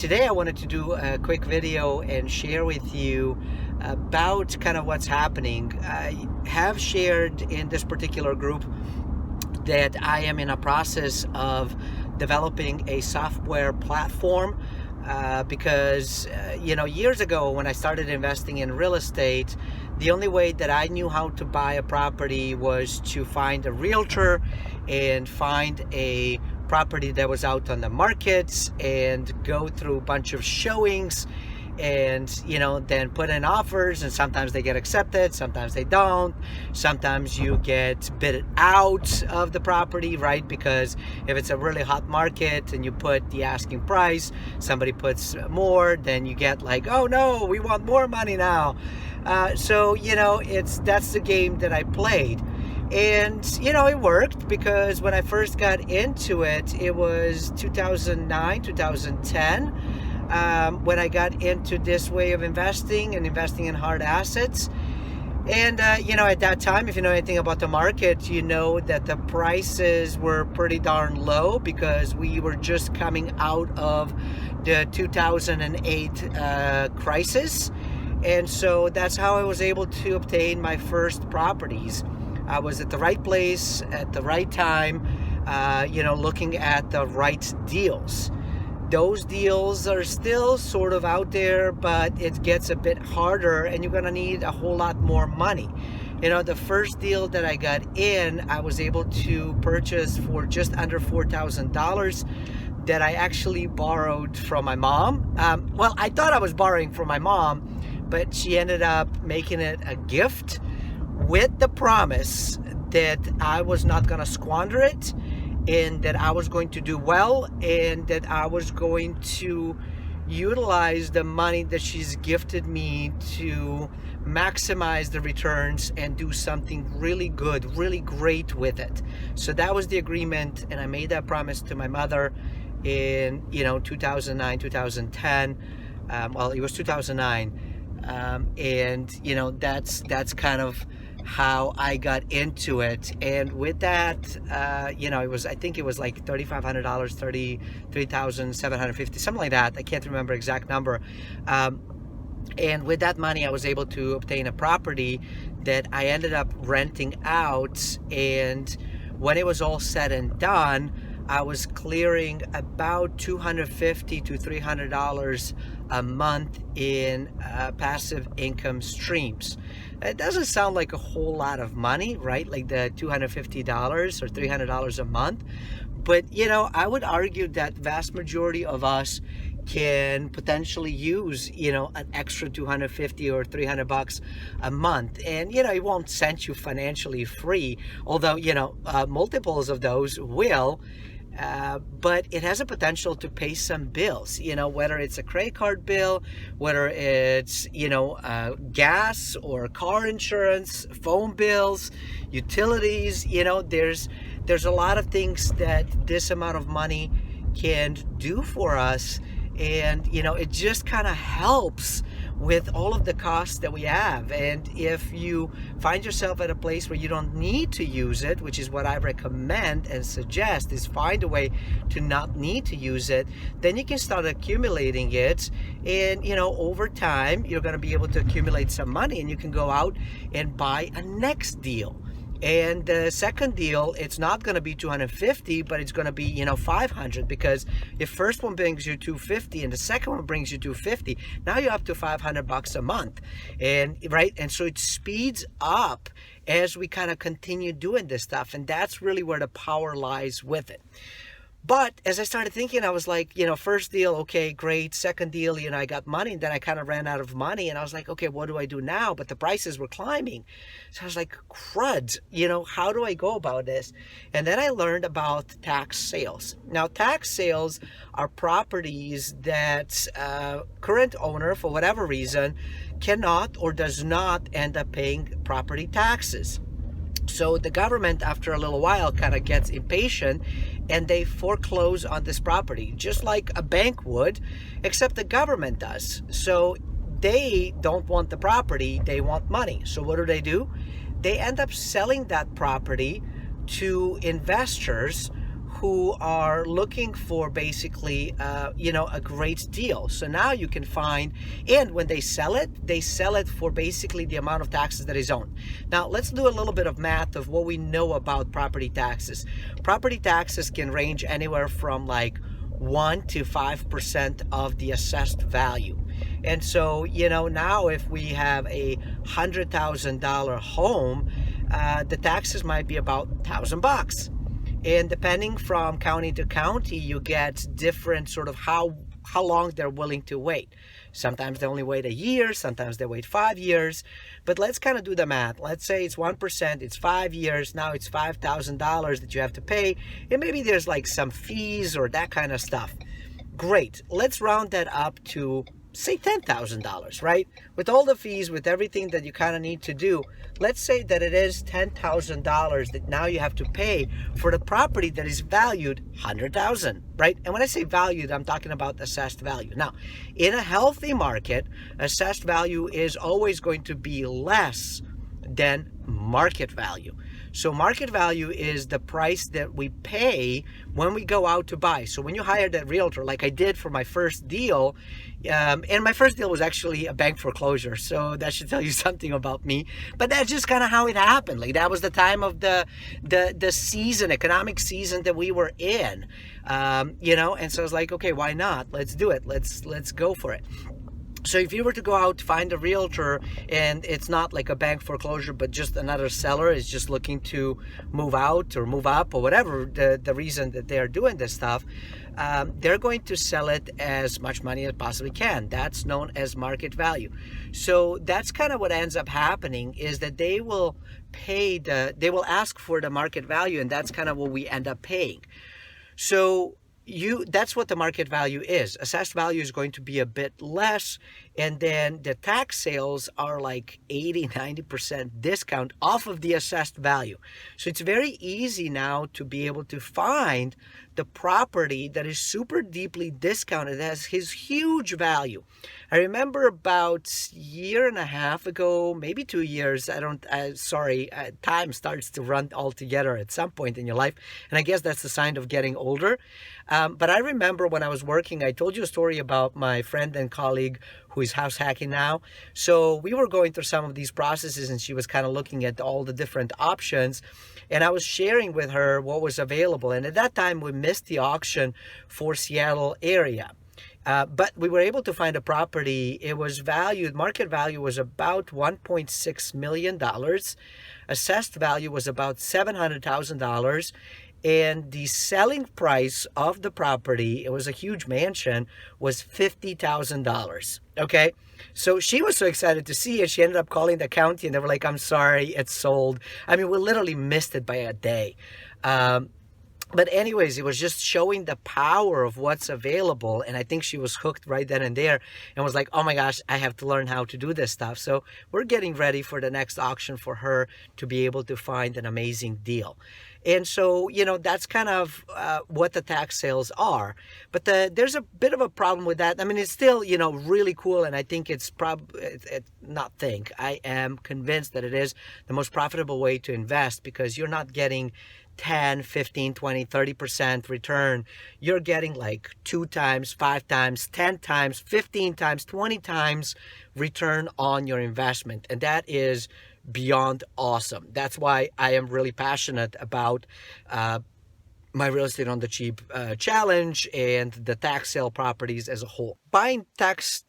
Today I wanted to do a quick video and share with you about kind of what's happening. I have shared in this particular group that I am in a process of developing a software platform because years ago when I started investing in real estate, the only way that I knew how to buy a property was to find a realtor and find a property that was out on the market and go through a bunch of showings and then put in offers, and sometimes they get accepted, sometimes they don't, sometimes you get bid out of the property, right? Because if it's a really hot market and you put the asking price, somebody puts more, then you get like, oh no, we want more money now. That's the game that I played. And it worked, because when I first got into it, it was 2009, 2010, when I got into this way of investing and investing in hard assets. And at that time, if you know anything about the market, you know that the prices were pretty darn low, because we were just coming out of the 2008 crisis. And so that's how I was able to obtain my first properties. I was at the right place at the right time, looking at the right deals. Those deals are still sort of out there, but it gets a bit harder and you're gonna need a whole lot more money. The first deal that I got in, I was able to purchase for just under $4,000 that I actually borrowed from my mom. Well, I thought I was borrowing from my mom, but she ended up making it a gift, with the promise that I was not going to squander it, and that I was going to do well, and that I was going to utilize the money that she's gifted me to maximize the returns and do something really good, really great with it. So that was the agreement, and I made that promise to my mother in 2009, 2010. Well, it was 2009. That's kind of how I got into it. And with that, I think it was like $3,500, $33,750, something like that. I can't remember exact number. And with that money, I was able to obtain a property that I ended up renting out. And when it was all said and done, I was clearing about $250 to $300 a month in passive income streams. It doesn't sound like a whole lot of money, right? Like the $250 or $300 a month. But, I would argue that vast majority of us can potentially use, an extra 250 or 300 bucks a month. And, it won't send you financially free, although, multiples of those will. But it has a potential to pay some bills, whether it's a credit card bill, whether it's, gas or car insurance, phone bills, utilities. There's a lot of things that this amount of money can do for us. And, it just kind of helps with all of the costs that we have. And if you find yourself at a place where you don't need to use it, which is what I recommend and suggest, is find a way to not need to use it, then you can start accumulating it. And, over time, you're going to be able to accumulate some money, and you can go out and buy a next deal. And the second deal, it's not going to be 250, but it's going to be, 500, because if first one brings you 250 and the second one brings you 250, now you're up to 500 bucks a month. And right. And so it speeds up as we kind of continue doing this stuff. And that's really where the power lies with it. But as I started thinking, I was like, first deal, okay, great. Second deal, I got money, and then I kind of ran out of money, and I was like, okay, what do I do now? But the prices were climbing. So I was like, crud, how do I go about this? And then I learned about tax sales. Now, tax sales are properties that current owner, for whatever reason, cannot or does not end up paying property taxes. So the government, after a little while, kind of gets impatient, and they foreclose on this property, just like a bank would, except the government does. So they don't want the property, they want money. So what do? They end up selling that property to investors who are looking for basically, a great deal. So now you can find, and when they sell it for basically the amount of taxes that is owed. Now let's do a little bit of math of what we know about property taxes. Property taxes can range anywhere from like 1 to 5% of the assessed value. And so, now if we have a $100,000 home, the taxes might be about $1,000. And depending from county to county, you get different sort of how long they're willing to wait. Sometimes they only wait a year, sometimes they wait 5 years. But let's kind of do the math. Let's say it's 1%, it's 5 years, now it's $5,000 that you have to pay, and maybe there's like some fees or that kind of stuff. Great. Let's round that up to say $10,000, right? With all the fees, with everything that you kind of need to do, let's say that it is $10,000 that now you have to pay for the property that is valued $100,000, right? And when I say valued, I'm talking about assessed value. Now, in a healthy market, assessed value is always going to be less than market value. So market value is the price that we pay when we go out to buy. So when you hire that realtor, like I did for my first deal, and my first deal was actually a bank foreclosure, so that should tell you something about me. But that's just kind of how it happened. Like that was the time of the season, economic season that we were in, And so I was like, okay, why not? Let's do it. Let's go for it. So if you were to go out to find a realtor and it's not like a bank foreclosure, but just another seller is just looking to move out or move up or whatever the reason that they are doing this stuff, they're going to sell it as much money as possibly can. That's known as market value. So that's kind of what ends up happening is that they will ask for the market value, and that's kind of what we end up paying. So that's what the market value is. Assessed value is going to be a bit less, and then the tax sales are like 80-90% discount off of the assessed value. So it's very easy now to be able to find the property that is super deeply discounted, that has his huge value. I remember about a year and a half ago, maybe 2 years, time starts to run all together at some point in your life, and I guess that's a sign of getting older. But I remember when I was working, I told you a story about my friend and colleague who is house hacking now. So we were going through some of these processes, and she was kind of looking at all the different options, and I was sharing with her what was available. And at that time, we missed the auction for Seattle area. But we were able to find a property. It was valued, market value was about $1.6 million. Assessed value was about $700,000. And the selling price of the property, it was a huge mansion, was $50,000. Okay. So she was so excited to see it. She ended up calling the county, and they were like, I'm sorry, it's sold. I mean, we literally missed it by a day. But anyways, it was just showing the power of what's available. And I think she was hooked right then and there and was like, oh my gosh, I have to learn how to do this stuff. So we're getting ready for the next auction for her to be able to find an amazing deal. And so, that's kind of what the tax sales are. But there's a bit of a problem with that. I mean, it's still, really cool. And I think I am convinced that it is the most profitable way to invest, because you're not getting 10, 15, 20, 30% return. You're getting like 2 times, 5 times, 10 times, 15 times, 20 times return on your investment. And that is beyond awesome. That's why I am really passionate about my Real Estate on the Cheap challenge and the tax sale properties as a whole. Buying tax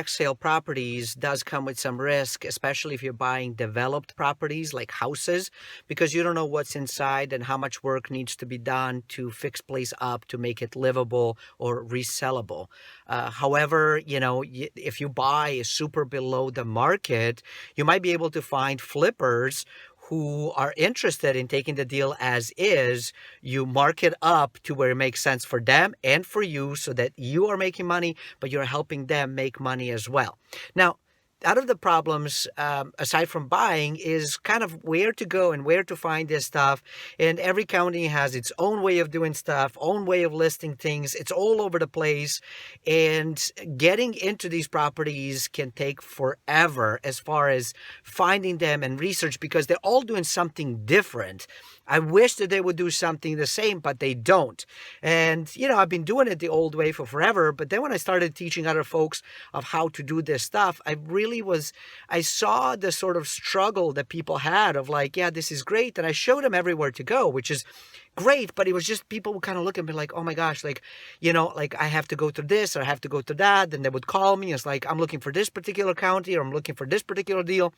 sale properties does come with some risk, especially if you're buying developed properties like houses, because you don't know what's inside and how much work needs to be done to fix place up to make it livable or resellable. However, if you buy super below the market, you might be able to find flippers who are interested in taking the deal as is. You mark it up to where it makes sense for them and for you, so that you are making money, but you're helping them make money as well. Now, out of the problems, aside from buying, is kind of where to go and where to find this stuff. And every county has its own way of doing stuff, own way of listing things. It's all over the place. And getting into these properties can take forever as far as finding them and research, because they're all doing something different. I wish that they would do something the same, but they don't. And, I've been doing it the old way for forever. But then when I started teaching other folks of how to do this stuff, I saw the sort of struggle that people had of like, yeah, this is great. And I showed them everywhere to go, which is great. But it was just people would kind of look at me like, oh my gosh, like, like I have to go through this or I have to go through that. Then they would call me. It's like, I'm looking for this particular county or I'm looking for this particular deal.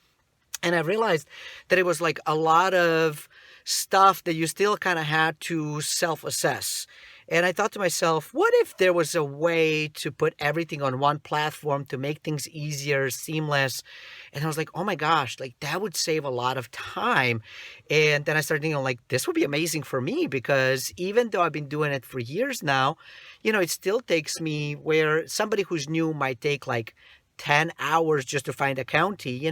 And I realized that it was like a lot of stuff that you still kind of had to self-assess. And I thought to myself, what if there was a way to put everything on one platform to make things easier, seamless? And I was like, oh my gosh, like that would save a lot of time. And then I started thinking like, this would be amazing for me because even though I've been doing it for years now, it still takes me where somebody who's new might take like 10 hours just to find a county,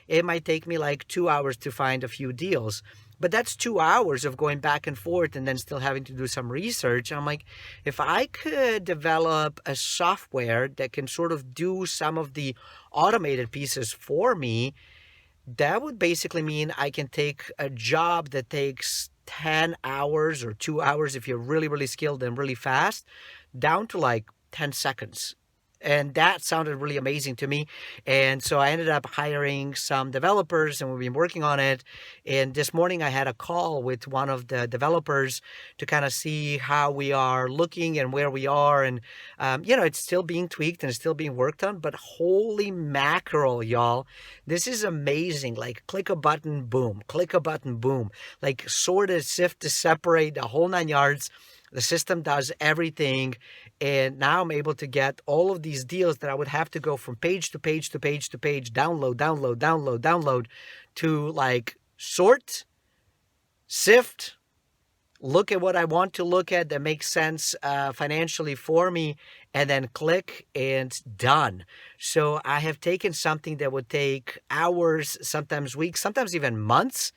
it might take me like 2 hours to find a few deals. But that's 2 hours of going back and forth and then still having to do some research. And I'm like, if I could develop a software that can sort of do some of the automated pieces for me, that would basically mean I can take a job that takes 10 hours or 2 hours if you're really, really skilled and really fast, down to like 10 seconds. And that sounded really amazing to me. And so I ended up hiring some developers and we've been working on it. And this morning I had a call with one of the developers to kind of see how we are looking and where we are. And, it's still being tweaked and it's still being worked on, but holy mackerel, y'all. This is amazing. Like click a button, boom, click a button, boom, like sort of sift to separate the whole 9 yards. The system does everything. And now I'm able to get all of these deals that I would have to go from page to page to page to page, download, to like sort, sift, look at what I want to look at that makes sense financially for me, and then click and done. So I have taken something that would take hours, sometimes weeks, sometimes even months,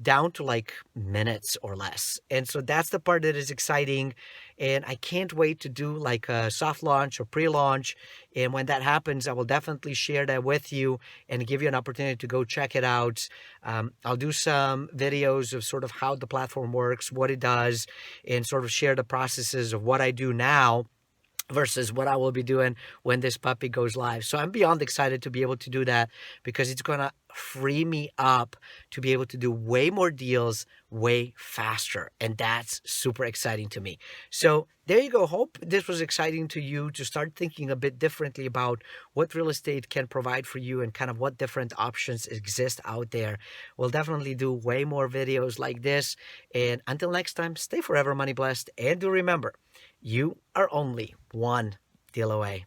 down to like minutes or less. And so that's the part that is exciting. And I can't wait to do like a soft launch or pre-launch. And when that happens, I will definitely share that with you and give you an opportunity to go check it out. I'll do some videos of sort of how the platform works, what it does, and sort of share the processes of what I do now versus what I will be doing when this puppy goes live. So I'm beyond excited to be able to do that because it's going to free me up to be able to do way more deals way faster. And that's super exciting to me. So there you go. Hope this was exciting to you to start thinking a bit differently about what real estate can provide for you and kind of what different options exist out there. We'll definitely do way more videos like this. And until next time, stay forever money blessed. And do remember, you are only one deal away.